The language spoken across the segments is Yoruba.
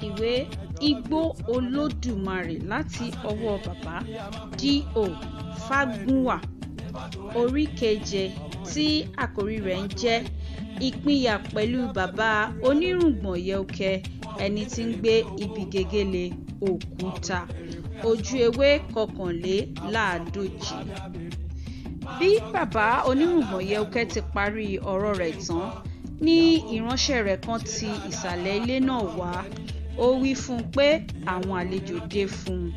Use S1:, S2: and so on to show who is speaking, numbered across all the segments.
S1: Ìwé Igbo Olodumare láti ọwọ́ bàbá D.O. Fagunwa, orí keje, tí àkórí rẹ̀ ń jẹ́ ìpínyà pẹ̀lú bàbá onírùngbọ̀n yẹ̀ọ̀kẹ́ ẹni tí ń gbé ibi gegele òkúta, ojú ewé 139. Bí bàbá onírùngbọ̀n yẹ̀ọ̀kẹ́ ti parí ọ̀rọ̀ rẹ̀ tán ní ìránṣẹ́ rẹ̀ kan ti ìsàlẹ̀ ilé náà wá. Ó wí fún un pé àwọn àlejò dé fún un.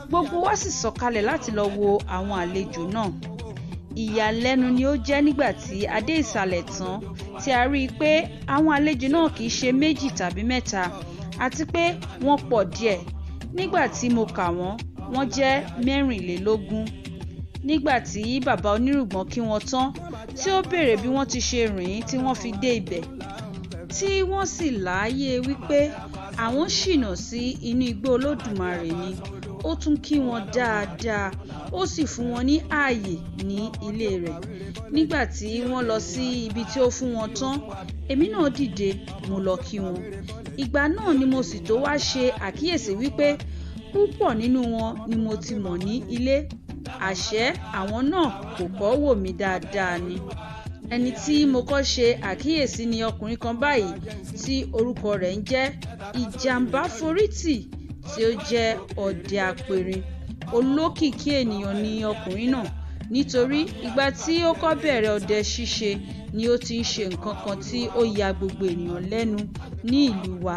S1: Gbogbo wa sì sọ̀kalẹ̀ láti lọ wo àwọn àlejò náà. Ìyàlẹ́nu ni ó jẹ́ nígbà tí a dé ìsàlẹ̀ tán tí a rí i pé àwọn àlejò náà kì í ṣe 2 tàbí 3 àti pé wọ́n pọ̀ díẹ̀. Nígbà tí mo kà wọ́n, wọ́n jẹ́ 24. Nígbà tí bàbá onírùngbọ̀n kí wọn tán tí ó béèrè bí wọ́n ti ṣe rìn tí wọ́n fi dé ibẹ̀, tí wọ́n sì láàyè wípé àwọn ṣìnà sí inú Igbó Olódùmarè ni, ó tún kí wọn dáadáa, ó sì fún wọn ní ààyè ní ilé rẹ̀. Nígbà tí wọ́n lọ sí ibi tí ó fún wọn tán, èmi náà dìde mo lọ kí wọn. Ìgbà náà ni mo sì tó wá ṣe àkíyèsí wípé púpọ̀ nínú wọn ni mo ti mọ̀ ní ilé. Àṣé àwọn náà kò kọ́ wò mí dáadáa ni. Ẹni tí mo kọ́ ṣe àkíyèsí ni ọkùnrin kan báyìí tí orúkọ rẹ̀ ń jẹ́ Ìjàmbá Forítì, tí ó jẹ́ ọdẹ apẹrin. Olókìkí ènìyàn ni ọkùnrin náà, nítorí ìgbà tí ó kọ́ bẹ̀rẹ̀ ọdẹ ṣíṣe ni ó ti ń ṣe nǹkan kan tí ó ya gbogbo ènìyàn lẹ́nu ní ìlú wa.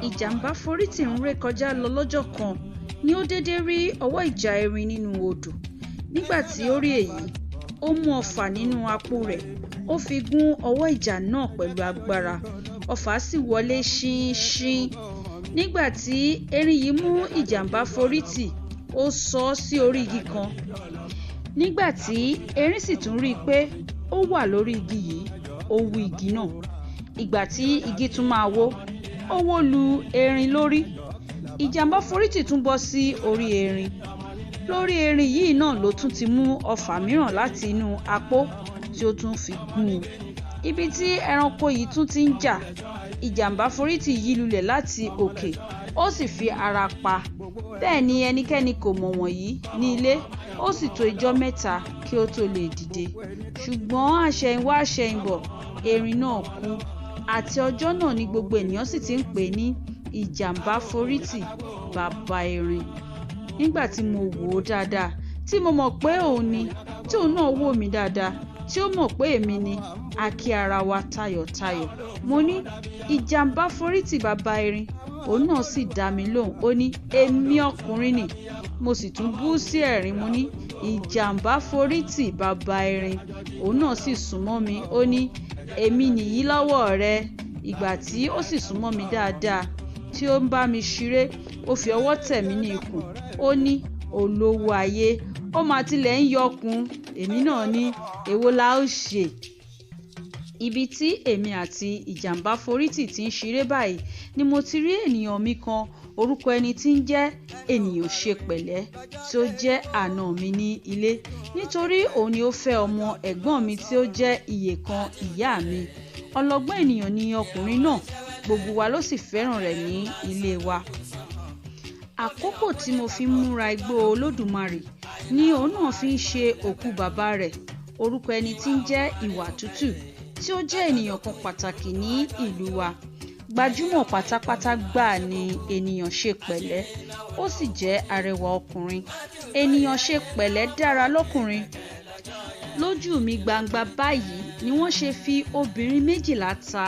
S1: Ìjàmbá Forítì ń ré kọjá lọ lọ́jọ́ kan ni ó dédé rí ọwọ́ ìjà erin nínú odò. Nígbà tí ó rí èyí, ó mú ọfà nínú apó rẹ̀, ó fi gún ọwọ́ ìjà náà pẹ̀lú agbára. Ọfà sì wọlé ṣínṣín. Nígbà tí erin yìí mú Ìjàmbá Forítì, ó sọ ọ́ sí orí igi kan. Nígbà tí erin sì tún rí i pé ó wà lórí igi yìí, ó wú igi náà. Ìgbà tí igi tún máa wó, ó wó lu erin lórí. Ìjàmbá Forítì tún bọ́ sí orí erin. Lórí erin yìí náà ló tún ti mú ọfà mìíràn láti inú apó tí ó tún fi gún un. Ibi tí ẹranko yìí tún ti ń jà, Ìjàmbá Forítì yí lulẹ̀ láti òkè, ó sì fi ara pa. Bẹ́ẹ̀ ni ẹnikẹ́ni kò mọ̀ wọ̀nyí ní ilé, ó sì tó ijọ́ 3 kí ó tó lè dìde. Ṣùgbọ́n àṣẹ̀yìnwá àṣẹ̀yìnbọ̀, erin náà kú. Àti ọjọ́ náà ni gbogbo ènìyàn sì ti ń pè ní Ìjàmbá Forítì, bàbá erin. Nígbà tí mo wò ó dáadáa, tí mo mọ̀ pé òun ni, tí òun náà wò mí dáadáa, tí ó mọ̀ pé èmi ni, a kí ara wa tayọ̀tayọ̀. Mo ní, Ìjàmbá Forítì, bàbá erin. Òun náà sì dá mi lóhùn, ó ní, èmi ọkùnrin ni. Mo sì tún bú sí ẹ̀rín, mo ní, Ìjàmbá Forítì, bàbá erin. Òun náà sì súnmọ́ mi, ó ní, èmi nìyí lọ́wọ́ rẹ. Ìgbà tí ó sì súnmọ́ mi dáadáa, tí ó ń bá mi ṣeré, ó fi ọwọ́ tẹ̀ mí ní ikùn. Ó ní, olówó ayé, ó máa tilẹ̀ ń yọkun. Èmi náà ní, èwo la ó ṣe? Ibi tí èmi àti Ìjàmbá Forítì ti ń ṣeré báyìí ni mo ti rí ènìyàn mi kan, orúkọ ẹni tí ń jẹ́ ènìyàn ṣe pẹ̀lẹ́, tí ó jẹ́ àna mi ní ilé, nítorí òun ni ó fẹ́ ọmọ ẹ̀gbọ́n mi tí ó jẹ́ ìyèkan ìyá mi. Ọlọ́gbọ́n ènìyàn ni ọkùnrin náà, gbogbo wa ló sì fẹ́ràn rẹ̀ ní ilé wa. Àkókò tí mo fi ń múra Igbó Olódùmarè ni òun náà fi ń ṣe òkú bàbá rẹ̀, orúkọ ẹni tí ń jẹ́ Ìwà Tútù, tí ó jẹ́ ènìyàn kan pàtàkì ní ìlú wa. Gbajúmọ̀ pátápátá gbáà ni ènìyàn ṣe pẹ̀lẹ́, ó sì jẹ́ arẹwà ọkùnrin. Ènìyàn ṣe pẹ̀lẹ́ dára lọ́kùnrin. Lójú mi gbangba báyìí ni wọ́n ṣe fi obìnrin 12 ta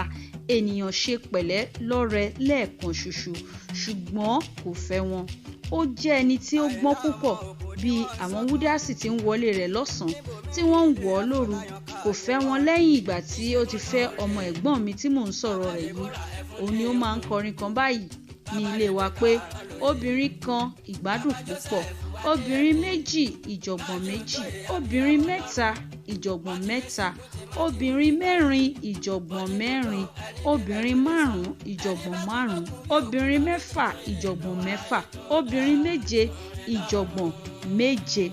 S1: ènìyàn ṣe pẹ̀lẹ́ lọ́rẹ lẹ́ẹ̀kan ṣoṣo, ṣùgbọ́n kò fẹ́ wọn. Ó jẹ́ ẹni tí ó gbọ́n púpọ̀, bí àwọn wúdíásì tí ń wọlé rẹ̀ lọ́sàn-án tí wọ́n ń wọ̀ ọ́ lóru. Kò fẹ́ wọn lẹ́yìn ìgbà tí ó ti fẹ́ ọmọ ẹ̀gbọ́n mi tí mò ń sọ̀rọ̀ rẹ̀ yìí. Òun ni ó máa ń kọrin kan báyìí ní ilé wa pé, obìnrin kan ìgbádùn púpọ̀, obìnrin 2 ìjọ̀gbọ̀n 2, obìnrin 3 ìjọ̀gbọ̀n 3, obìnrin 4 ìjọ̀gbọ̀n 4, obìnrin 5 ìjọ̀gbọ̀n 5, obìnrin 6 ìjọ̀gbọ̀n 6, obìnrin 7 ìjọ̀gbọ̀n 7.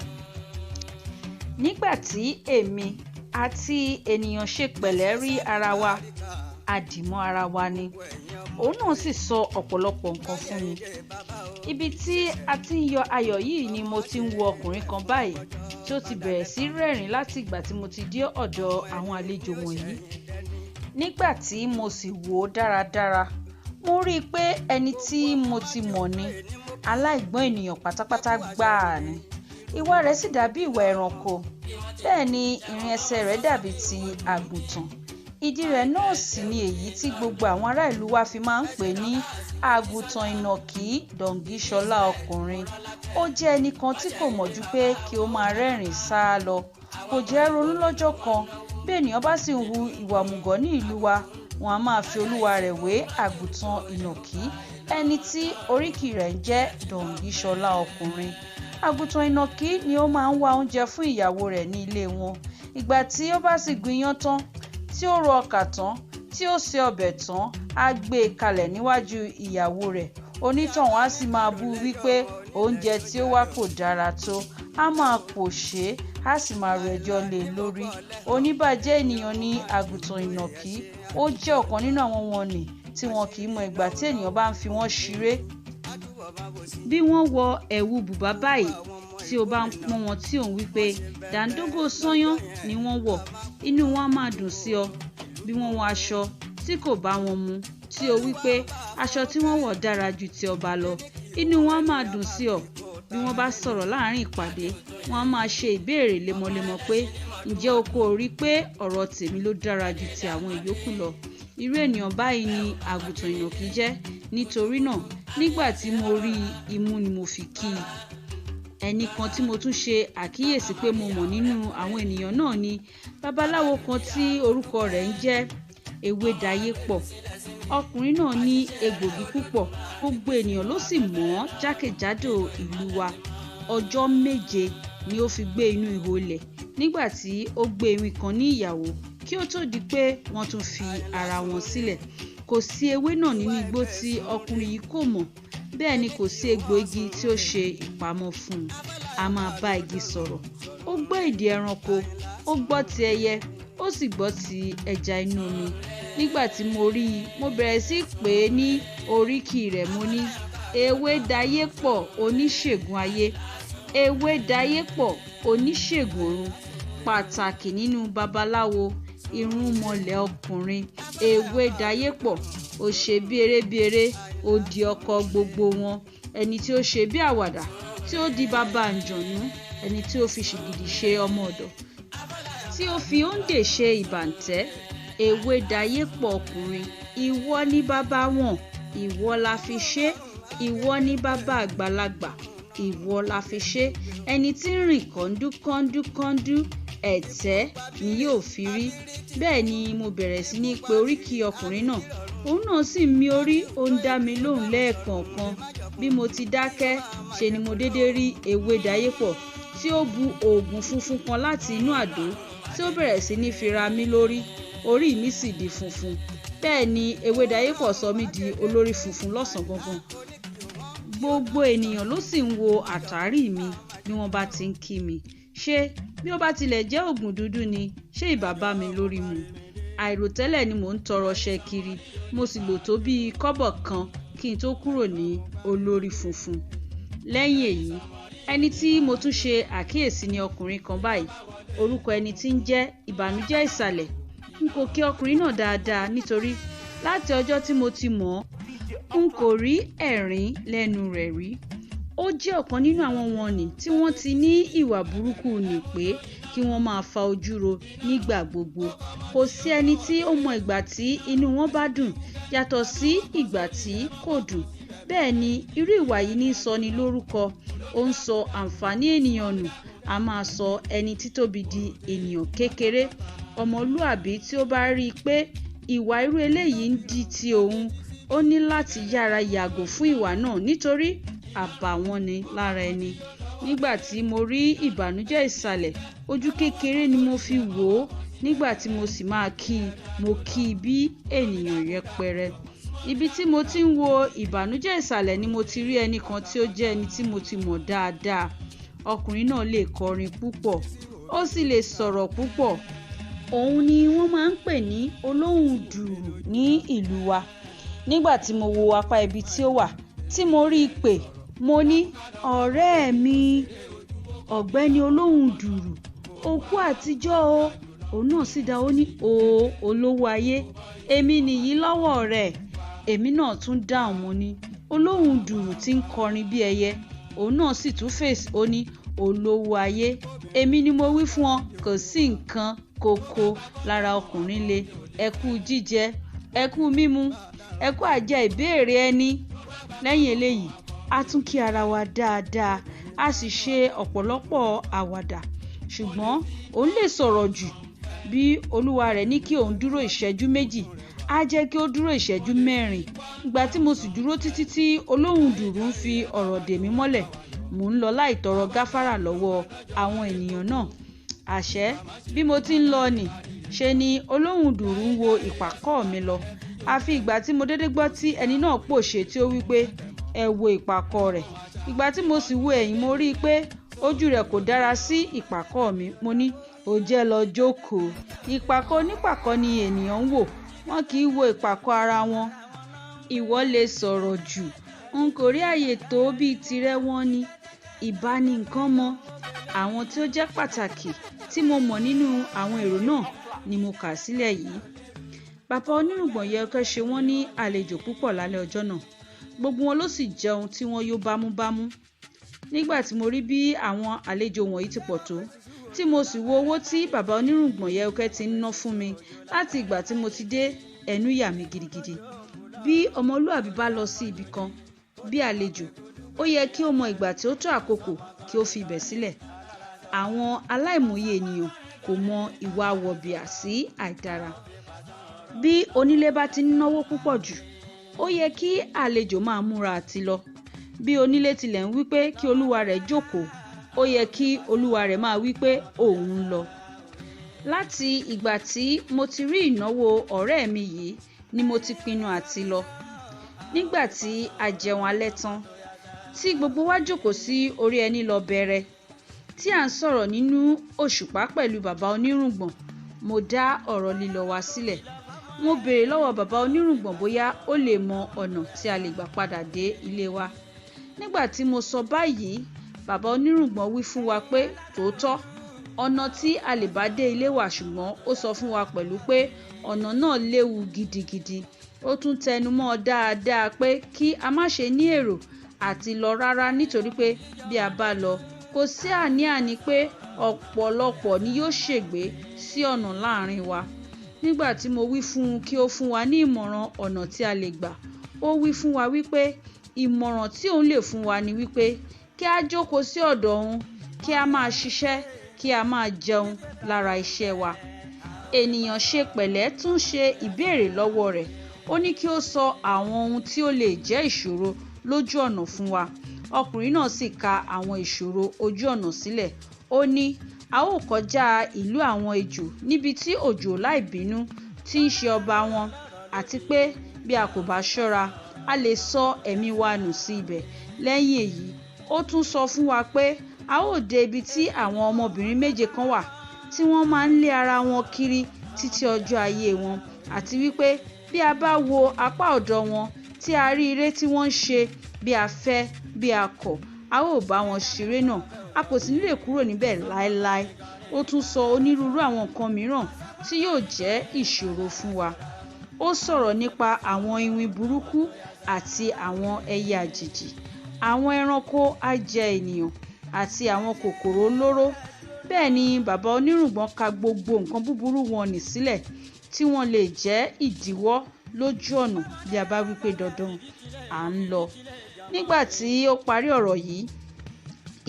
S1: Nígbà tí èmi àti ènìyàn ṣe pẹ̀lẹ́ rí ara wa, àdìmọ́ ara wa ni. Òun náà sì sọ ọ̀pọ̀lọpọ̀ nǹkan fún mi. Ibi tí a ti ń yọ ayọ̀ yìí ni mo ti ń wo ọkùnrin kan báyìí tí ó ti bẹ̀rẹ̀ sí rẹ́rìn láti ìgbà tí mo ti dé ọ̀dọ̀ àwọn àlejò wọ̀nyí. Nígbà tí mo sì wò ó dáradára, mo rí i pé ẹni tí mo ti mọ̀ ni, aláìgbọ́n ènìyàn pátápátá gbáà ni. Ìwà rẹ̀ sì dàbí ìwà ẹranko, bẹ́ẹ̀ ni ìrìn ẹsẹ̀ rẹ̀ dàbí ti àgùntàn. Ìdí rẹ̀ náà sì ni èyí tí gbogbo àwọn ará ìlú wa fi máa ń pè ní àgùntàn ìnàkí dọ̀ǹgíṣọlá ọkùnrin. Ó jẹ́ ẹnìkan tí kò mọ̀ ju pé kí ó máa rẹ́rìn sá lọ. Kò jẹ́ ronú lọ́jọ́ kan. Bí ènìyàn bá sì ń hu ìwà òmùgọ̀ ní ìlú wa, wọn a máa fi olúwa rẹ̀ wé àgùntàn ìnàkí, ẹni tí oríkì rẹ̀ ń jẹ́ dọ̀ǹgíṣọlá ọkùnrin. Àgùntàn ìnàkí ni ó máa ń wá oúnjẹ fún ìyàwó rẹ̀ ní ilé wọn. Ìgbà tí ó bá sì gún iyán tán, tí ó ro ọkà tán, tí ó sè ọbẹ̀ tán, á gbé e kalẹ̀ níwájú ìyàwó rẹ̀. Onítọ̀hún á sì máa bú wípé oúnjẹ tí ó wá kò dára tó. Á máa pòṣé, á sì máa rẹjọ́ lé lórí. Oníbàjẹ́ ènìyàn ni àgùntàn ìnàkí. Ó jẹ́ ọ̀kan nínú àwọn wọ̀nnì tí wọn kì í mọ ìgbà tí ènìyàn bá ń fi wọ́n ṣeré. Bí wọ́n wọ ẹ̀wù bùbá báyìí, tí o bá ń pọ́n wọn tí ò ń wípé dàńdógó sányán ni wọ́n wọ̀, inú wọn á máa dùn sí ọ. Bí wọ́n wọ aṣọ tí kò bá wọn mu, tí o wípé aṣọ tí wọ́n wọ̀ dára ju ti ọba lọ, inú wọn á máa dùn sí ọ. Bí wọ́n bá sọ̀rọ̀ láàrin ìpàdé, wọn á máa ṣe ìbéèrè lemọ́lemọ́ pé ǹjẹ́ o kò rí pé ọ̀rọ̀ tèmi ló dára ju ti àwọn ìyókù lọ. Irú ènìyàn báyìí ni àgùntàn ìnàkí jẹ́. Nítorí náà, nígbà tí mo rí imú ni mo fi kí i. Ẹnìkan tí mo tún ṣe àkíyèsí pé mo mọ̀ nínú àwọn ènìyàn náà ni babaláwo kan tí orúkọ rẹ̀ ń jẹ́ Ewédayépọ̀. Ọkùnrin náà ní egbògi púpọ̀, gbogbo ènìyàn ló sì mọ̀ ọ́n jákèjádò ìlú wa. Ọjọ́ 7 ni ó fi gbé inú ihò ilẹ̀ nígbà tí ó gbé ewì kan ní ìyàwó kí ó tó di pé wọ́n tún fi ara wọn sílẹ̀. Kò sí ewé náà nínú igbó tí ọkùnrin yìí kò mọ̀, bẹ́ẹ̀ ni kò sí egbò igi tí ó ṣe ìpamọ́ fún un. A máa bá igi sọ̀rọ̀. Ó gbọ́ èdè ẹranko, ó gbọ́ ti ẹyẹ, ó sì gbọ́ ti ẹja inú omi. Nígbà tí mo rí i, mo bẹ̀rẹ̀ sí pè é ní oríkì rẹ̀. Mo ní Ewédayépọ̀ oníṣègùn ayé, Ewédayépọ̀ oníṣègùn ọ̀run, pàtàkì nínú babaláwo, irúnmọlẹ̀ ọkùnrin. Ewédayépọ̀ ó ṣe bí erébiere, ó di ọkọ gbogbo wọn. Ẹni tí ó ṣe bí àwàdà, tí ó di bàbá àǹjọ̀nú, ẹni tí ó fi ṣìgìdì ṣe ọmọ ọ̀dọ̀, tí ó fi òǹdè ṣe ìbàǹtẹ́. Ewédayépọ̀ ọkùnrin, ìwọ ni bàbá wọn, ìwọ la fi ṣe, ìwọ ni bàbá àgbàlagbà, ìwọ la fi ṣe. Ẹni tí ń rìn kọ́ńdú, ẹ̀tẹ́ ni yóò fi rí. Bẹ́ẹ̀ ni mo bẹ̀rẹ̀ sí ní pe oríkì ọkùnrin náà. Òun náà sì mí orí, ó ń dá mi lóhùn lẹ́ẹ̀kọ̀ọ̀kan. Bí mo ti dákẹ́, ṣe ni mo dédé rí Ewédayépọ̀ tí ó bu oògùn funfun kan láti inú àdó, tí ó bẹ̀rẹ̀ sí ní fi ra mí lórí. Orí mi sì di funfun. Bẹ́ẹ̀ ni Ewédayépọ̀ sọ mí di olórí funfun lọ́sàn-án gangan. Gbogbo ènìyàn ló sì ń wo àtàrí mi bí wọ́n bá ti ń kí mi. Ṣé bí ó bá tilẹ̀ jẹ́ oògùn dúdú ni, ṣé ìbá bá mi lórí mu? Àìròtẹ́lẹ̀ ni mò ń tọrọ ṣẹ́ kiri. Mo sì lò tó bíi kọ́bọ̀ kan kí n tó kúrò ní olórí funfun. Lẹ́yìn èyí, ẹni tí mo tún ṣe àkíyèsí ni ọkùnrin kan báyìí. Orúkọ ẹni tí ń jẹ́ Ìbànújẹ́ Ìsàlẹ̀. N kò kí ọkùnrin náà dáadáa nítorí láti ọjọ́ tí mo ti mọ̀ ọ́n, n kò rí ẹ̀rín lẹ́nu rẹ̀ rí. Ó jẹ́ ọ̀kan nínú àwọn wọ̀nnì tí wọ́n ti ní ìwà burúkú nì pé kí wọ́n máa fa ojú ro nígbà gbogbo. Kò sí ẹni tí ó mọ ìgbà tí inú wọn bá dùn yàtọ̀ sí ìgbà tí kò dùn. Bẹ́ẹ̀ ni irú ìwà yìí ní sọni lórúkọ. Ó ń sọ àǹfààní ènìyàn nù. A máa sọ ẹni títóbi di ènìyàn kékeré. Ọmọlúàbí tí ó bá rí i pé ìwà irú eléyìí ń di ti òun, ó ní láti yára yàgò fún ìwà náà nítorí àbàwọ́n ni lára ẹni. Nígbà tí mo rí Ìbànújẹ́ Ìsàlẹ̀, ojú kékeré ni mo fi wò ó. Nígbà tí mo sì máa kí i, mo kí i bí ènìyàn yẹpẹrẹ. Ibi tí mo ti ń wo Ìbànújẹ́ Ìsàlẹ̀ ni mo ti rí ẹnìkan tí ó jẹ́ ẹni tí mo ti mọ̀ dáadáa. Ọkùnrin náà lè kọrin púpọ̀, ó sì lè sọ̀rọ̀ púpọ̀. òun ni wọ́n máa ń pè ní olóhùn dùrù ní ìlú wa. Nígbà tí mo wo apá ibi tí ó wà tí mo rí i pé mo ní, ọ̀rẹ́ mi ọ̀gbẹ́ni olóhùn dùrù, òkú àtijọ́ o. Òun náà sì dá ó ní, olówó ayé, èmi nìyí lọ́wọ́ rẹ̀. Èmi náà tún dáhùn, mo ní, olóhùn dùrù tí ń kọrin bí ẹyẹ. Òun náà sì tún fèsì, ó ní, olówó ayé, èmi ni mo wí fún ọ, kò sí nǹkan kókó lára ọkùnrin le. Ẹ kú jíjẹ, ẹ kú mímu, ẹ kú àjẹ ìbéèrè ẹni. Lẹ́yìn eléyìí a tún kí ara wa dáadáa, a sì ṣe ọ̀pọ̀lọpọ̀ àwàdà. Ṣùgbọ́n òun lè sọ̀rọ̀ jù. Bí olúwa rẹ̀ ní kí òun dúró ìṣẹ́jú méjì, á jẹ́ kí ó dúró ìṣẹ́jú mẹ́rin. Ìgbà tí mo sì dúró títí tí olóhùn dùrù ń fi ọ̀rọ̀ dè mí mọ́lẹ̀, mò ń lọ láì tọrọ gáfárà lọ́wọ́ àwọn ènìyàn náà. Àṣé bí mo ti ń lọ nì, ṣe ni olóhùn dùrù ń wo ìpàkọ́ mi lọ. Àfi ìgbà tí mo dédé gbọ́ tí ẹni náà pòṣé tí ó wí pé, ẹ wo ìpàkọ́ rẹ̀. Ìgbà tí mo sì wo ẹ̀yìn, mo rí i pé ojú rẹ̀ kò dára sí ìpàkọ́ mi. Mo ní, ó jẹ́ lọ jókòó. Ìpàkọ́ onípàkọ́ ni ènìyàn ń wò, wọn kì í wo ìpàkọ́ ara wọn. Ìwọ lè sọ̀rọ̀ jù, n kò rí àyè tó bíi tirẹ̀ wọ́n ni. Ìbáni nǹkan mọ. Àwọn tí ó jẹ́ pàtàkì tí mo mọ̀ nínú àwọn èrò náà ni mo kà sílẹ̀ yìí. Bàbá onírùngbọ̀n yẹ̀kẹ́ ṣe wọ́n ní àlejò púpọ̀ lálẹ́ ọjọ́ náà. Gbogbo wọn ló sì jẹun tí wọ́n yó bámúbámú. Nígbà tí mo rí bí àwọn àlejò wọ̀nyí ti pọ̀ tó, tí mo sì wo owó tí bàbá onírùngbọ̀n yẹ̀kẹ́ ti ń ná fún mi láti ìgbà tí mo ti dé, ẹnu yà mí gidigidi. Bí ọmọlúàbí bá lọ sí ibì kan bí àlejò, ó yẹ kí ó mọ ìgbà tí ó tó àkókò kí ó fi ibẹ̀ sílẹ̀. Àwọn aláìmọye ènìyàn kò mọ ìwà wọ̀bìà sí àìdára. Bí onílé bá ti ń náwó púpọ̀ jù, ó yẹ kí àlejò máa múra àti lọ. Bí onílé tilẹ̀ ń wí pé kí olúwa rẹ̀ jókòó, ó yẹ kí olúwa rẹ̀ máa wí pé òun ń lọ. Láti ìgbà tí mo ti rí ìnáwó ọ̀rẹ́ mi yìí ni mo ti pinnu àti lọ. Nígbà tí a jẹun alẹ́ tán, tí gbogbo wa jókòó sí orí ẹní lọ bẹ̀rẹ̀, tí à ń sọ̀rọ̀ nínú òṣùpá pẹ̀lú bàbá onírùngbọ̀n, mo dá ọ̀rọ̀ lílọ wa sílẹ̀. Mo béèrè lọ́wọ́ bàbá onírùngbọ̀n bóyá ó lè mọ ọ̀nà tí a lè gbà padà dé ilé wa. Nígbà tí mo sọ báyìí, bàbá onírùngbọ̀n wí fún wa pé tòótọ́ ọ̀nà tí a lè bá dé ilé wa, ṣùgbọ́n ó sọ fún wa pẹ̀lú pé ọ̀nà náà léwu gidigidi. Ó tún tẹnu mọ́ dáadáa pé kí a má ṣe ní èrò àti lọ rárá, nítorí pé bí a bá lọ, kò sí àní-àní pé ọ̀pọ̀lọpọ̀ ni yóò ṣègbé sí ọ̀nà láàrin wa. Nígbà tí mo wí fún un kí ó fún wa ní ìmọ̀ràn ọ̀nà tí a lè gbà, ó wí fún wa wípé ìmọ̀ràn tí òun lè fún wa ni wípé kí a jókòó sí ọ̀dọ̀ òun, kí a máa ṣiṣẹ́, kí a máa jẹun lára iṣẹ́ wa. Ènìyàn ṣe pẹ̀lẹ́ tún ṣe ìbéèrè lọ́wọ́ rẹ̀. Ó ní kí ó sọ àwọn ohun tí ó lè jẹ́ ìṣòro lójú ọ̀nà fún wa. Ọkùnrin náà sì ka àwọn ìṣòro ojú ọ̀nà sílẹ̀. Ó ní, a ó kọjá ìlú àwọn ejò níbi tí òjò láìbínú tí ń ṣe ọba wọn, àti pé bí a kò bá ṣọ́ra, a lè sọ ẹ̀mí wa nù sí ibẹ̀. Lẹ́yìn èyí, ó tún sọ fún wa pé a ó dé ibi tí àwọn ọmọbìnrin méje kan wà tí wọ́n máa ń lé ara wọn kiri títí ọjọ́ ayé wọn, àti wípé bí a bá wo apá ọ̀dọ̀ wọn tí a rí eré tí wọ́n ń ṣe, bí a fẹ́ bí a kọ̀, a ó bá wọn ṣeré náà, a kò sì ní lè kúrò níbẹ̀ láéláé. Ó tún sọ onírúurú àwọn nǹkan mìíràn tí yóò jẹ́ ìṣòro fún wa. Ó sọ̀rọ̀ nípa àwọn iwin burúkú àti àwọn ẹyẹ àjèjì, àwọn ẹranko ajẹ ènìyàn àti àwọn kòkòrò olóró. Bẹ́ẹ̀ ni bàbá onírùngbọ̀n ka gbogbo nǹkan búburú wọn nì sílẹ̀ tí wọ́n lè jẹ́ ìdíwọ́ lójú ọ̀nà bí a bá wí pé dandan à ń lọ. Nígbà tí ó parí ọ̀rọ̀ yìí,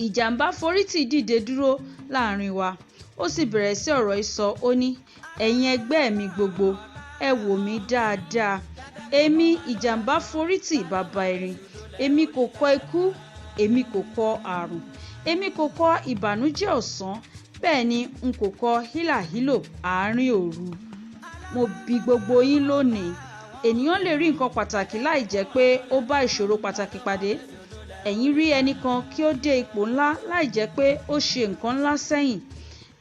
S1: ìjàmbá forítì dìde dúró láàrin wa. Ó sì bẹ̀rẹ̀ sí ọ̀rọ̀ ìsọ. Ó ní, ẹ̀yin ẹgbẹ́ mi gbogbo, ẹ wò mí dáadáa. Èmi ìjàmbá forítì bàbá erin. Èmi kò kọ ikú, èmi kò kọ àrùn, èmi kò kọ ìbànújẹ́ ọ̀sán, bẹ́ẹ̀ ni n kò kọ hílàhílò àárín òru. Mo bi gbogbo yín lónìí, ènìyàn lè rí nǹkan pàtàkì láì jẹ́ pé ó bá ìṣòro pàtàkì pàdé. Ẹ̀yin rí ẹnìkan kí ó dé ipò ńlá láì jẹ́ pé ó ṣe nǹkan ńlá sẹ́yìn.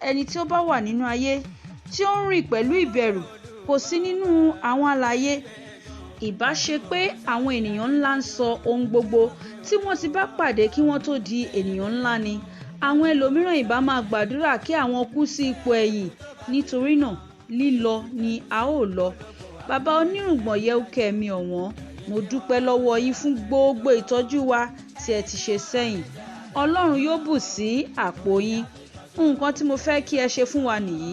S1: Ẹni tí ó bá wà nínú ayé tí ó ń rìn pẹ̀lú ìbẹ̀rù kò sí nínú àwọn alààyè. Ìbá ṣe pé àwọn ènìyàn ńlá ń sọ ohun gbogbo tí wọ́n ti bá pàdé kí wọ́n tó di ènìyàn ńlá ni, àwọn ẹlòmíràn ìbá máa gbàdúrà kí àwọn kú sí ipò ẹ̀yìn. Nítorí náà lílọ ni a ó lọ. Bàbá onírùngbọ̀n yẹ́úkẹ́ mi ọ̀wọ́n, mo dúpẹ́ lọ́wọ́ yín fún gbogbo ìtọ́jú wa tí ẹ ti ṣe sẹ́yìn. Ọlọ́run yóò bù sí àpò yín. Nǹkan tí mo fẹ́ kí ẹ ṣe fún wa nìyí.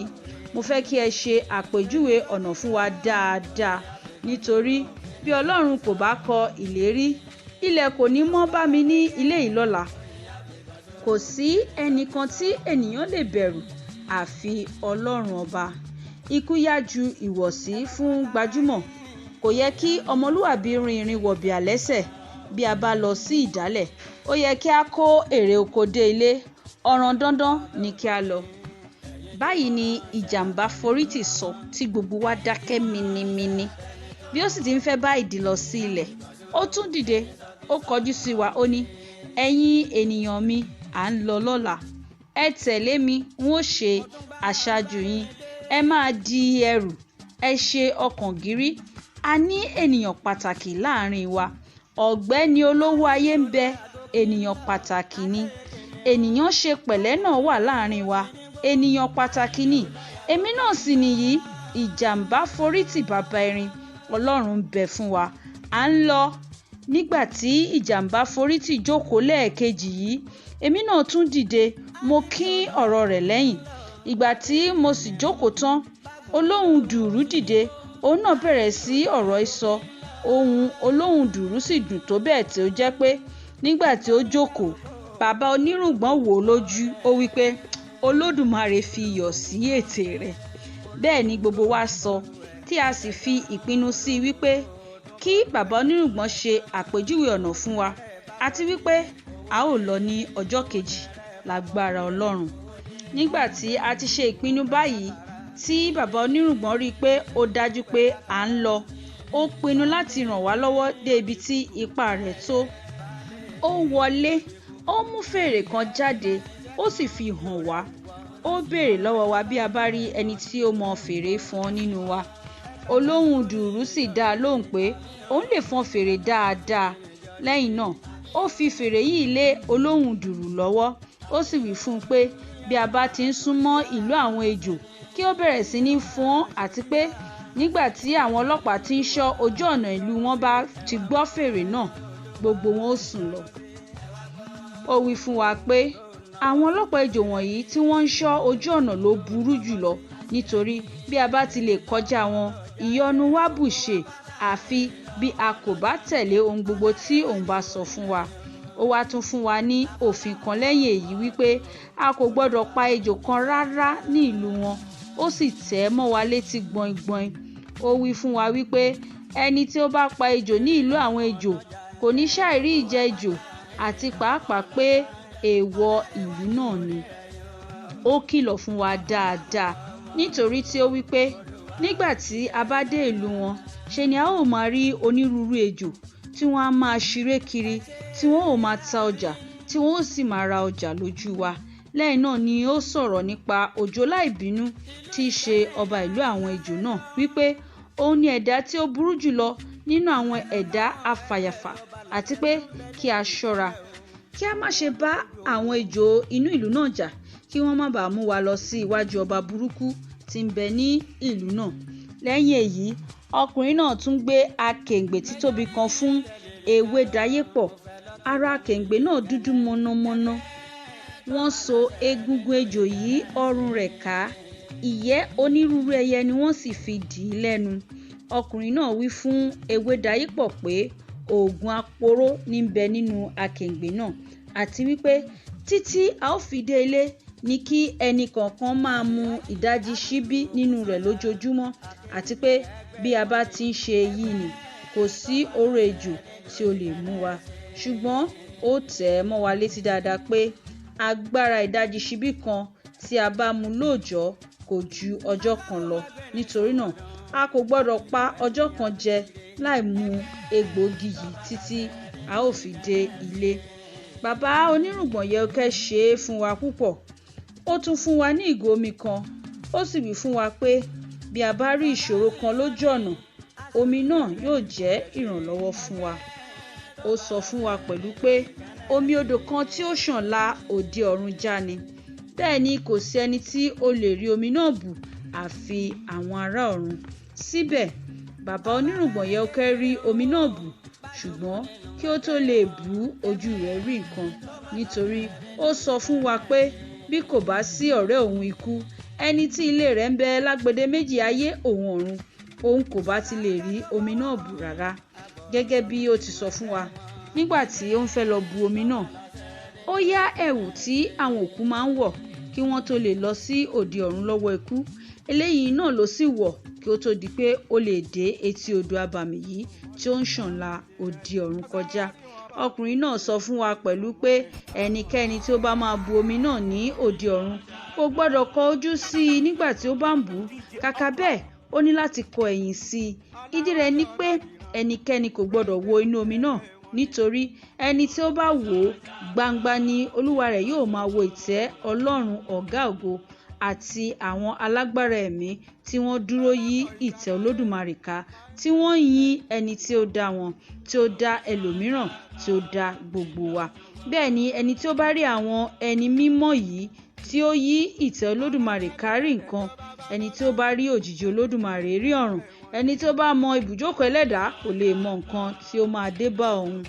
S1: Mo fẹ́ kí ẹ ṣe àpèjúwe ọ̀nà fún wa dáadáa. Nítorí bí Ọlọ́run kò bá kọ ìlérí, ilẹ̀ kò ní mọ́ bá mi ní ilé yìí lọ́la. Kò sí ẹnìkan tí ènìyàn lè bẹ̀rù àfi Ọlọ́run ọba. Ikú yá ju ìwọ̀sí fún gbajúmọ̀. Kò yẹ kí ọmọlúwàbí rin ìrìn wọ̀bìà lẹ́sẹ̀. Bí a bá lọ sí ìdálẹ̀, ó yẹ kí a kó èrè oko dé ilé. Ọ̀ràn dandan ni kí a lọ. Báyìí ni ìjàmbá forítì sọ tí gbogbo wa dákẹ́ minimini. Bí ó sì ti ń fẹ́ bá ìdí lọ sí ilẹ̀, ó tún dìde, ó kọjú sí wa, ó ní, ẹ̀yin ènìyàn mi, à ń lọ lọ́la. Ẹ tẹ̀lé mi, n ó ṣe aṣáájú yín. Ẹ máa di ẹrù, ẹ ṣe ọkàn gírí. A ní ènìyàn pàtàkì láàrin wa. Ọ̀gbẹ́ni olówó ayé ń bẹ, ènìyàn pàtàkì ni. Ènìyàn ṣe pẹ̀lẹ́ náà wà láàrin wa, ènìyàn pàtàkì ni. Èmi náà sì nìyí, ìjàmbá forítì bàbá erin. Ọlọ́run ń bẹ fún wa. À ń lọ. Nígbà tí ìjàmbá forítì jókòó lẹ́ẹ̀kejì yìí, èmi náà tún dìde, mo kín ọ̀rọ̀ rẹ̀ lẹ́yìn. Ìgbà tí mo sì jókòó tán, olóhùn dùùrù dìde, òun náà bẹ̀rẹ̀ sí ọ̀rọ̀ ìsọ. Ohùn olóhùn dùùrù sì dùn tó bẹ́ẹ̀ tí ó jẹ́ pé nígbà tí ó jókòó, bàbá onírùngbọ̀n wò ó lójú, ó wí pé, Olódùmarè fi iyọ̀ sí ètè rẹ̀. Bẹ́ẹ̀ ni gbogbo wa sọ, tí a sì fi ìpinnu sí i wípé kí bàbá onírùngbọ̀n ṣe àpèjúwe ọ̀nà fún wa, àti wípé a ó lọ ní ọjọ́ kejì lágbára Ọlọ́run. Nígbà tí a ti ṣe ìpinnu báyìí, tí bàbá onírùngbọ̀n rí i pé ó dájú pé à ń lọ, ó pinnu láti ràn wá lọ́wọ́ dé ibi tí ipá rẹ̀ tó. Ó wọlé, ó mú fèrè kan jáde, ó sì fi hàn wá. Ó béèrè lọ́wọ́ wa bí a bá rí ẹni tí ó mọ fèrè fọn nínú wa. Olóhùn dùùrù sì dá a lóhùn pé òun lè fọn fèrè dáadáa. Lẹ́yìn náà, ó fi fèrè yìí lé olóhùn dùùrù lọ́wọ́. Ó sì wí fún un pé bí a bá ti ń súnmọ́ ìlú àwọn ejò, kí ó bẹ̀rẹ̀ sí ní fọn, àti pé nígbà tí àwọn ọlọ́pàá tí ń ṣọ́ ojú ọ̀nà ìlú wọn bá ti gbọ́ fèrè náà, gbogbo wọn ó sùn lọ. Ó wí fún wa pé àwọn ọlọ́pàá ejò wọ̀nyí tí wọ́n ń ṣọ́ ojú ọ̀nà ló burú jùlọ, nítorí bí a bá ti lè kọjá wọn, ìyọnu wa bùṣe, àfi bí a kò bá tẹ̀lé ohun gbogbo tí òun bá sọ fún wa. Ó wá tún fún wa ní òfin kan lẹ́yìn èyí wípé a kò gbọdọ̀ pa ejò kan rárá ní ìlú wọn. Ó sì tẹ̀ mọ́ wa létí gbọ̀ngbọ̀n. Ó wí fún wa wípé ẹni tí ó bá pa ejò ní ìlú àwọn ejò kò ní ṣàìrí ìjẹ ejò, àti pàápàá pé èèwọ̀ ìlú náà ni. Ó kìlọ̀ fún wa dáadáa, nítorí tí ó wí pé nígbà tí a bá dé ìlú wọn, ṣe ni a ó máa rí onírúurú ejò tí wọ́n á máa ṣiré kiri, tí wọ́n ó máa ta ọjà, tí wọ́n ó sì máa ra ọjà lójú wa. Lẹ́yìn náà ni ó sọ̀rọ̀ nípa òjò láìbínú tí í ṣe ọba ìlú àwọn ejò náà, wípé òun ni ẹ̀dá tí ó burú jùlọ nínú àwọn ẹ̀dá afàyàfà, àti pé kí a ṣọ́ra, kí a má ṣe bá àwọn ejò inú ìlú náà jà, kí wọ́n má bàa mú wa lọ sí iwájú ọba burúkú tí ń bẹ ní ìlú náà. Lẹ́yìn èyí, ọkùnrin náà tún gbé akèǹgbè títóbi kan fún ewé dayépọ̀. Ara akèǹgbè náà dúdú mọ̀nàmọ́ná. Wọ́n so egungun ejò yìí ọrùn rẹ̀ ká. Ìyẹ́ onírúurú ẹyẹ ni wọ́n sì fi dì í lẹ́nu. Ọkùnrin náà wí fún ewé dayépọ̀ pé oògùn aporó ní ń bẹ nínú akèǹgbè náà, àti wípé títí a ó fi dé ilé ní kí ẹnì kọ̀ọ̀kan máa mu ìdajì ṣíbí nínú rẹ̀ lójoojúmọ́, àti pé bí a bá ti ń ṣe èyí ni kò sí oró ejò tí ó lè mú wa. Ṣùgbọ́n ó tẹ̀ mọ́ wa létí dáadáa pé agbára ìdajì ṣíbí kan tí a bá mu lóòjọ́ kò ju ọjọ́ kan lọ. Nítorí náà a kò gbọdọ̀ pa ọjọ́ kan jẹ láì mu egbòogi yìí títí a ó fi dé ilé. Bàbá onírùngbọ̀n yẹ́úkẹ́ ṣe é fún wa púpọ̀. Ó tún fún wa ní ìgò omi kan. ó sì wí fún wa pé bí a bá rí ìṣòro kan lójú ọ̀nà, omi náà yóò jẹ́ ìrànlọ́wọ́ fún wa. Ó sọ fún wa pẹ̀lú pé omi odò kan tí ó ṣàn la òde ọ̀run já ni. Bẹ́ẹ̀ ni kò sí ẹni tí ó lè rí omi náà bù àfi àwọn ará ọ̀run. Síbẹ̀, bàbá onírùngbọ̀n yẹ̀úkẹ́ rí omi náà bù, ṣùgbọ́n kí ó tó lè bù ojú rẹ̀ rí nǹkan, nítorí ó sọ fún wa pé bí kò bá sí ọ̀rẹ́ òun ikú, ẹni tí ilé rẹ̀ ń bẹ lágbede méjì ayé òun ọ̀run, òun kò bá ti lè rí omi náà bù rárá. Gẹ́gẹ́ bí ó ti sọ fún wa nígbà tí ó ń fẹ́ lọ bu omi náà, ó yá ẹ̀wù tí àwọn òkú máa ń wọ̀ kí wọ́n tó lè lọ sí òde ọ̀run lọ́wọ́ ikú. Eléyìí náà ló sì wọ̀ kí ó tó di pé ó lè dé etí odò abàmì yìí tí ó ń ṣàn la òde ọ̀run kọjá. Ọkùnrin náà sọ fún wa pẹ̀lú pé ẹnikẹ́ni tí ó bá máa bu omi náà ní òde ọ̀run kò gbọ́dọ̀ kọ ojú sí i nígbà tí ó bá ń bù ú. Kàkà bẹ́ẹ̀, ó ní láti kọ ẹ̀yìn sí i. Ìdí rẹ̀ ni pé ẹnikẹ́ni kò gbọ́dọ̀ wo inú omi náà, nítorí ẹni tí ó bá wò ó gbangba ni olúwa rẹ̀ yóò máa wo ìtẹ́ Ọlọ́run ọ̀gá ògo àti àwọn alágbára ẹ̀mí tí wọ́n dúró yí ìtẹ́ Olódùmarè ká, tí wọ́n yin ẹni tí ó dá wọn, tí ó dá ẹlòmíràn, tí ó dá gbogbo wa. Bẹ́ẹ̀ ni ẹni tí ó bá rí àwọn ẹni mímọ́ yìí tí ó yí ìtẹ́ Olódùmarè ká rí nǹkan, ẹni tí ó bá rí òjìji Olódùmarè rí ọ̀run, ẹni tí ó bá mọ ibùjókòó ẹlẹ́dàá kò lè mọ nǹkan tí ó máa dé bá òun.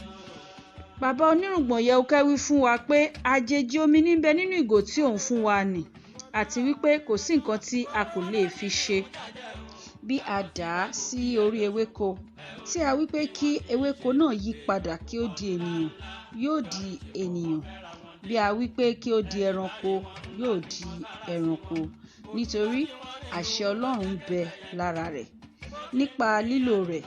S1: Bàbá onírùngbọ̀n yẹ̀úkẹ́ wí fún wa pé àjèjì omi níbẹ̀ nínú ìgò tí òun fún wa nì, àti wípé kò sí nǹkan tí a kò lè fi ṣe. Bí a dà á sí orí ewéko, tí a wípé kí ewéko náà yí padà kí ó di ènìyàn, yóò di ènìyàn. Bí a wípé kí ó di ẹranko, yóò di ẹranko, nítorí àṣẹ Ọlọ́run ń bẹ lára rẹ̀. Nípa lílò rẹ̀,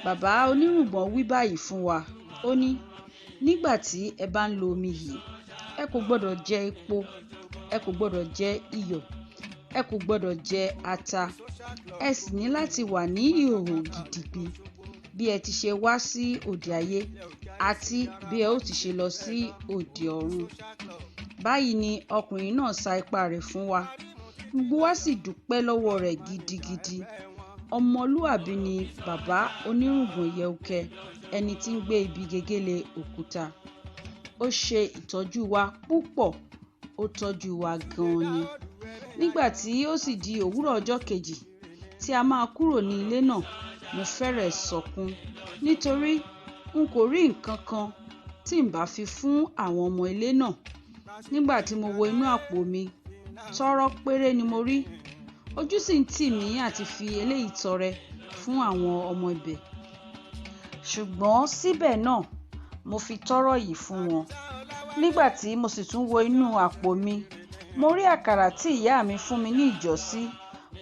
S1: bàbá onírùngbọ̀n wí báyìí fún wa. Ó ní, nígbà tí ẹ bá ń lo omi yìí, ẹ kò gbọ́dọ̀ jẹ epo, ẹ kò gbọ́dọ̀ jẹ iyọ̀, ẹ kò gbọ́dọ̀ jẹ ata. Ẹ sì ní láti wà ní ìhòòhò gidigbi bí ẹ ti ṣe wá sí òde ayé àti bí ẹ ó ti ṣe lọ sí òde ọ̀run. Báyìí ni ọkùnrin náà sa ipá rẹ̀ fún wa. Gbogbo wa sì dúpẹ́ lọ́wọ́ rẹ̀ gidigidi. Ọmọlúàbí ni bàbá onírùngbọ̀n yẹ̀úkẹ́, ẹni tí ń gbé ibi gegele òkúta. Ó ṣe ìtọ́jú wa púpọ̀, ó tọ́jú wa gan-an ni. Nígbà tí ó sì di òwúrọ̀ ọjọ́ kejì tí a máa kúrò ní ilé náà, mo fẹ́rẹ̀ sọkún, nítorí n kò rí nǹkan kan tí n bá fi fún àwọn ọmọ ilé náà. Nígbà tí mo wo inú àpò mi, tọ́rọ́ péré ni mo rí. Ojú sì ń tì mí àti fi eléyìí tọrẹ fún àwọn ọmọ ibẹ̀. Ṣùgbọ́n síbẹ̀ náà, mo fi tọ́rọ́ yìí fún wọn. Nígbà tí mo sì tún wo inú àpò mi, mo rí àkàrà tí ìyá mi fún mi ní ìjọ́sí,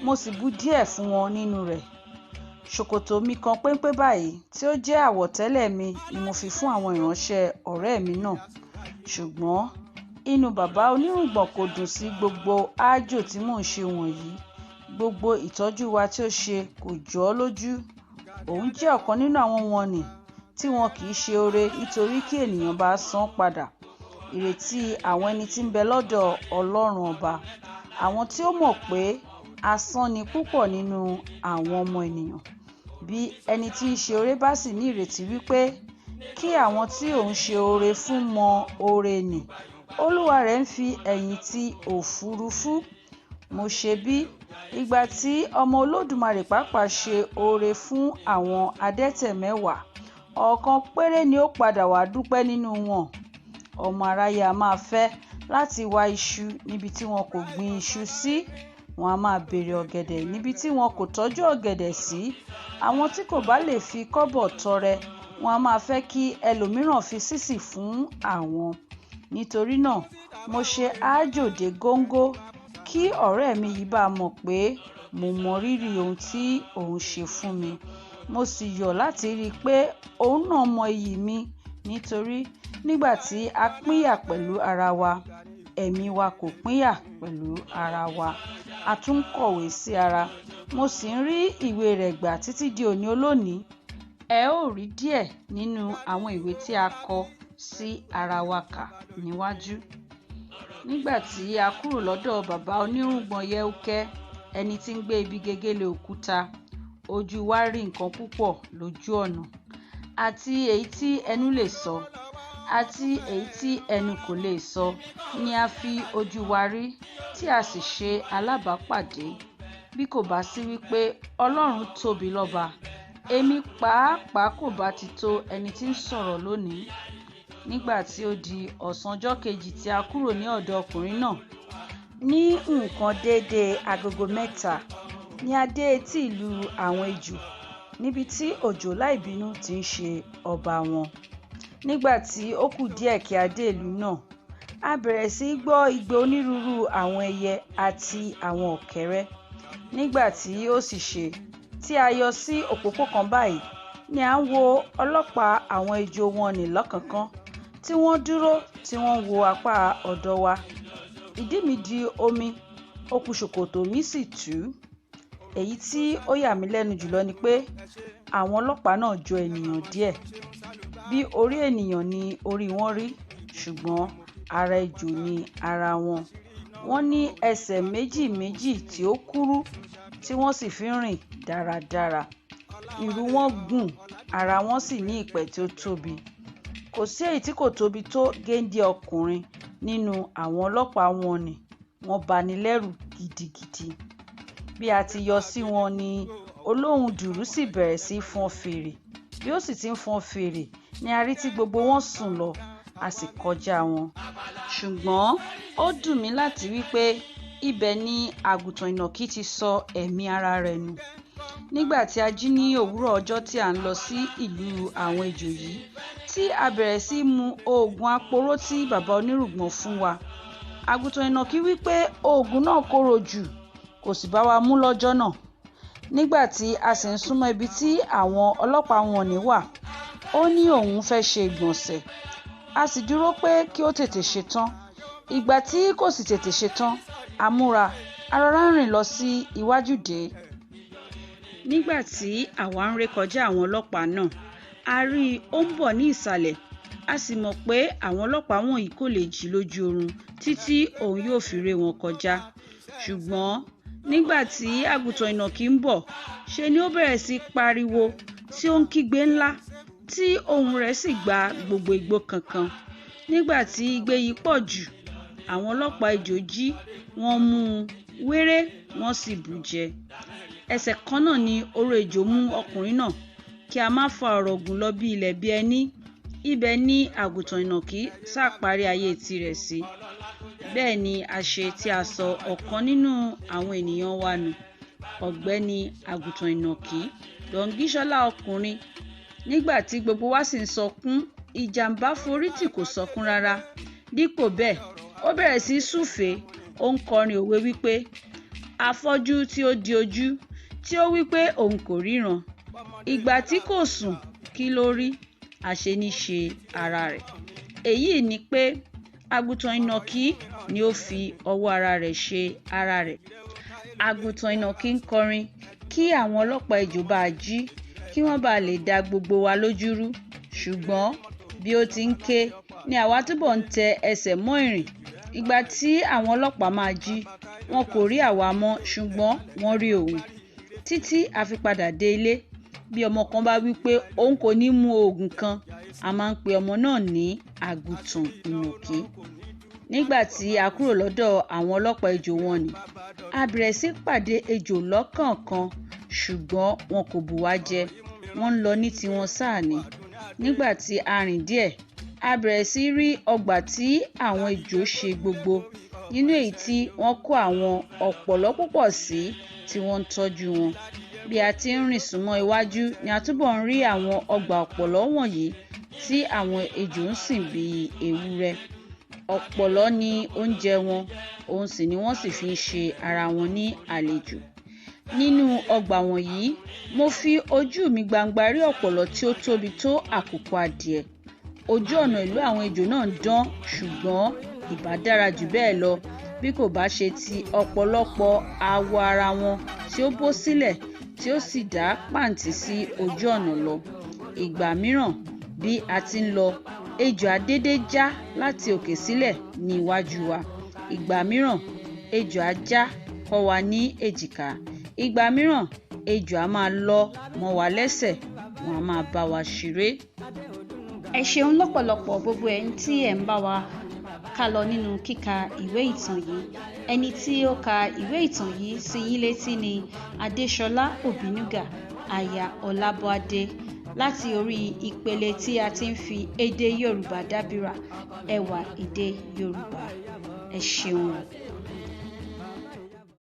S1: mo sì bù díẹ̀ fún wọn nínú rẹ̀. Ṣòkòtò mi kan péńpé báyìí tí ó jẹ́ àwọ̀tẹ́lẹ̀ mi ni mo fi fún àwọn ìránṣẹ́ ọ̀rẹ́ mi náà. Ṣùgbọ́n inú bàbá onírùngbọ̀n kò dùn sí gbogbo àjò tí mò ń ṣe wọ̀nyí. Gbogbo ìtọ́jú wa tí ó ṣe kò jọ ọ́ lójú. Òun jẹ́ ọ̀kan nínú àwọn wọ̀nnì tí wọn kì í ṣe oore nítorí kí ènìyàn bá san padà. Ìrètí àwọn ẹni tí ń bẹ lọ́dọ̀ Ọlọ́run ọba, àwọn tí ó mọ̀ pé asán ni púpọ̀ nínú àwọn ọmọ ènìyàn. Bí ẹni tí ń ṣe oore bá sì ní ìrètí wípé kí àwọn tí òun ṣe oore fún mọ oore nì, olúwa rẹ̀ ń fi ẹ̀yìn ti òfurufú. Mo ṣe bí ìgbà tí ọmọ Olódùmarè pàápàá ṣe oore fún àwọn adẹ́tẹ̀ 10, ọ̀kan péré ni ó padà wá dúpẹ́ nínú wọn. Ọmọ aráyé a máa fẹ́ láti wá iṣu níbi tí wọn kò gbin iṣu sí. Wọn a máa béèrè ọ̀gẹ̀dẹ̀ níbi tí wọn kò tọ́jú ọ̀gẹ̀dẹ̀ sí. Àwọn tí kò bá lè fi kọ́bọ̀ tọrẹ, wọn a máa fẹ́ kí ẹlòmíràn fi sísì fún àwọn. Nítorí náà, mo ṣe àjò dé góńgó kí ọ̀rẹ́ mi yìí bá mọ̀ pé mo mọ rírì ohun tí òun ṣe fún mi. Mo sì yọ̀ láti rí i pé òun náà mọ iyì mi, nítorí nígbà tí a pínyà pẹ̀lú ara wa, ẹ̀mí wa kò pínyà pẹ̀lú ara wa. A tún kọ̀wé sí ara. Mo sì ń rí ìwé rẹ̀ gbà títí di òní olónìí. Ẹ ó rí díẹ̀ nínú àwọn ìwé tí a kọ sí ara wa kà níwájú. nígbà tí a kúrò lọ́dọ̀ bàbá onírùngbọ̀n yẹ́úkẹ́ ẹni tí ń gbé ibi gegele òkúta, ojú wa rí nǹkan púpọ̀ lójú ọ̀nà, àti èyí tí ẹnu lè sọ àti èyí tí ẹnu kò lè sọ ni a fi ojú wa rí tí a sì ṣe alábàápàdé. Bí kò bá sí wípé Ọlọ́run tóbi lọ́ba, èmi pàápàá kò bá ti tó ẹni tí ń sọ̀rọ̀ lónìí. Nígbà tí ó di ọ̀sán ọjọ́ kejì tí a kúrò ní ọ̀dọ̀ ọkùnrin náà, ní nǹkan déédéé agogo 3 ni a dé etí ìlú àwọn ejò níbi tí òjòlá ìbínú ti ń ṣe ọba wọn. Nígbà tí ó kù díẹ̀ kí a dé ìlú náà, a bẹ̀rẹ̀ sí í gbọ́ igbe onírúurú àwọn ẹyẹ àti àwọn ọ̀kẹ́rẹ́. Nígbà tí ó sì ṣe tí a yọ sí òpópó kan báyìí ni à ń wo ọlọ́pàá àwọn ejò wọn nì lọ́kànkán tí wọ́n dúró tí wọ́n wo apá ọ̀dọ̀ wa. Ìdí mi di omi, okùn ṣòkòtò mi sì tú. Èyí tí ó yà mí lẹ́nu jùlọ ni pé àwọn ọlọ́pàá náà jọ ènìyàn díẹ̀. Bí orí ènìyàn ni orí wọn rí, ṣùgbọ́n ara ejò ni ara wọn. Wọ́n ní ẹsẹ̀ méjì méjì tí ó kúrú tí wọ́n sì fi ń rìn dáradára. Ìrù wọn gùn, ara wọn sì ní ìpẹ́ tí ó tóbi. Kò sí èyí tí kò tóbi tó géńdé ọkùnrin nínú àwọn ọlọ́pàá wọn nì. Wọ́n bani lẹ́rù gidigidi. Bí a ti yọ sí wọn ni olóhùn dùrù sì bẹ̀rẹ̀ sí í fọn fèrè. Bí ó sì ti ń fọn fèrè ni a rí tí gbogbo wọn sùn lọ, a sì kọjá wọn. Ṣùgbọ́n ó dùn mí láti wí pé ibẹ̀ ni àgùntàn ìnàkí ti sọ ẹ̀mí ara rẹ̀ nù. Nígbà tí a jí ní òwúrọ̀ ọjọ́ tí à ń lọ sí ìlú àwọn ejò yìí, tí a bẹ̀rẹ̀ sí í mu oògùn aporó tí bàbá onírùngbọ̀n fún wa, àgùntàn ìnàkí wí pé oògùn náà korò jù, kò sì bá wa mú lọ́jọ́ náà. Nígbà tí a sì ń súnmọ́ ibi tí àwọn ọlọ́pàá wọn ní wà, ó ní òun fẹ́ ṣe ìgbọ̀nsẹ̀. A sì dúró pé kí ó tètè ṣetán. Ìgbà tí kò sì tètè ṣetán, a múra, a rọra ń rìn lọ sí iwájú dé. Nígbà tí àwa ń rékọjá àwọn ọlọ́pàá náà, a rí i ó ń bọ̀ ní ìsàlẹ̀. A sì mọ̀ pé àwọn ọlọ́pàá wọ̀nyí kò lè jí lójú oorun títí òun yóò fi ré wọn kọjá. Ṣùgbọ́n nígbà tí àgùntàn ìnàkí ń bọ̀, ṣe ni ó bẹ̀rẹ̀ sí í pariwo tí ó ń kígbe ńlá tí ohùn rẹ̀ sì gba gbogbo igbó kankan. Nígbà tí igbe yìí pọ̀ jù, àwọn ọlọ́pàá ejò jí, wọ́n mú un wéré, wọ́n sì bù jẹ. Ẹsẹ̀ kan náà ni oró ejò mú ọkùnrin náà. Kí a má fa ọ̀rọ̀ gùn lọ bí ilẹ̀ bí ẹní, ibẹ̀ ni àgùntàn ìnàkí sá parí ayé tirẹ̀ sí. Bẹ́ẹ̀ ni a ṣe tí a sọ ọ̀kan nínú àwọn ènìyàn wa nù, ọ̀gbẹ́ni àgùntàn ìnàkí, Dọ̀ngíṣọ́lá ọkùnrin. Nígbà tí gbogbo wa sì ń sọkún, ìjàmbá forítì kò sọkún rárá. Dípò bẹ́ẹ̀, ó bẹ̀rẹ̀ sí í súfèé. Ó ń kọrin òwe wípé afọ́jú tí ó di ojú, tí ó wípé òun kò ríran. Ìgbà tí kò sùn, kí ló rí? Àṣeníṣe ara rẹ̀. Èyí ni pé àgùntàn ìnàkí ni ó fi ọwọ́ ara rẹ̀ ṣe ara rẹ̀. Àgùntàn ìnàkí ń kọrin kí àwọn ọlọ́pàá ejò bá jí, kí wọ́n bá lè dá gbogbo wa lójú rú. Ṣùgbọ́n bí ó ti ń ké ni àwa túbọ̀ ń tẹ ẹsẹ̀ mọ́ ìrìn. Ìgbà tí àwọn ọlọ́pàá máa jí, wọn kò rí àwa mọ́, ṣùgbọ́n wọ́n rí òun. Títí a fi padà dé ilé. Bí ọmọ kan bá wí pé òun kò ní mu oògùn kan, a máa ń pe ọmọ náà ní àgùntàn ìnàkí. Nígbà tí a kúrò lọ́dọ̀ àwọn ọlọ́pàá ejò wọn nì, a bẹ̀rẹ̀ sí pàdé ejò lọ́kọ̀ọ̀kan, ṣùgbọ́n wọn kò bù wá jẹ. Wọ́n ń lọ ní tiwọn sáà ni. Nígbà tí a rìn díẹ̀, a bẹ̀rẹ̀ sí rí ọgbà tí àwọn ejò ṣe gbogbo, nínú èyí tí wọ́n kó àwọn ọ̀pọ̀lọ́ púpọ̀ sí tí wọ́n ń tọ́jú wọn. Bí a ti ń rìn súnmọ́ iwájú ni a túbọ̀ ń rí àwọn ọgbà ọ̀pọ̀lọ́ wọ̀nyí tí àwọn ejò ń sìn bí ewúrẹ́. Ọ̀pọ̀lọ́ ni oúnjẹ wọn, òun sì ni wọ́n sì fi ń ṣe ara wọn ní àlejò. Nínú ọgbà wọ̀nyí, mo fi ojú mi gbangba rí ọ̀pọ̀lọ́ tí ó tóbi tó àkùkọ adìẹ. Ojú ọ̀nà ìlú àwọn ejò náà ń dán, ṣùgbọ́n ìbá dára jù bẹ́ẹ̀ lọ bí kò bá ṣe ti ọ̀pọ̀lọpọ̀ awọ ara wọn tí ó bó sílẹ̀ tí ó sì dá pàǹtí sí ojú ọ̀nà lọ. Ìgbà mìíràn bí a ti ń lọ, ejò á dédé já láti òkè sílẹ̀ ní iwájú wa. ìgbà mìíràn ejò á já kọ́ wa ní èjìká, ìgbà mìíràn ejò á máa lọ mọ́ wa lẹ́sẹ̀, wọn á máa bá wa ṣeré. Ẹ ṣeun lọ́pọ̀lọpọ̀ gbogbo ẹ̀yin tí ẹ̀ ń bá wa ká lọ nínú kíka ìwé ìtàn yìí. Ẹni tí ó ka ìwé ìtàn yìí sí yín létí ni Adéṣọlá Òbínúgà, aya Ọlábọ̀adé, láti orí ìpele tí a ti ń fi èdè Yorùbá dábìrà, ẹwà èdè Yorùbá. Ẹ ṣeun.